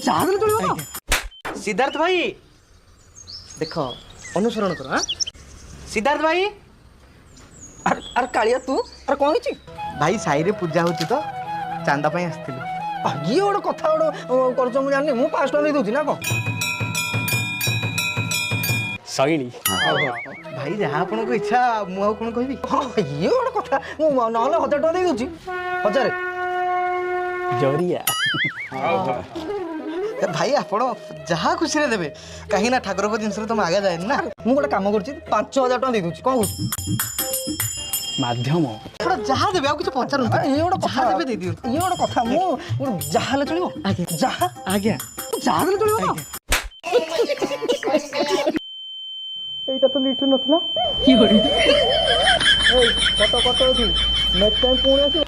ଯାହା ଦେଲେ ଚଳିବ ନା? सिद्धार्थ भाई देख अनुसरण कर हाँ सिद्धार्थ भाई अरे कालिया तू अरे कौन होची भाई साई रे पूजा होची तो चांदा पाई आस्थिलु ये गोटे कथा गोटे करछ मु जानि मु 5 टका दे दोची ना को सईनी भाई जहाँ आपन को इच्छा मु आ कोन कहबी ये गोटे कथा मु नहले 1000 टका दे दोची 1000 जरिया भाई आपण जहाँ खुशी रे देबे कहीं ना ठाकुर को जिनस तुम आगे जाए ना मु गोटे काम करछि 5000 टका दे दोची कोन माध्यम थोड़ा जहाँ देबे आ कुछ पचारु ये गोटे जहाँ कथा देबे दे दियो ये गोटे कथा मु जहाँ ले चलिबो जहाँ आज्ञा जहाँ देले चलिबो ना এইটা তো লিস্ট নথিলা কি করে এই কত কত আছে নেক্সট টাইম পুଣି ଆସିବ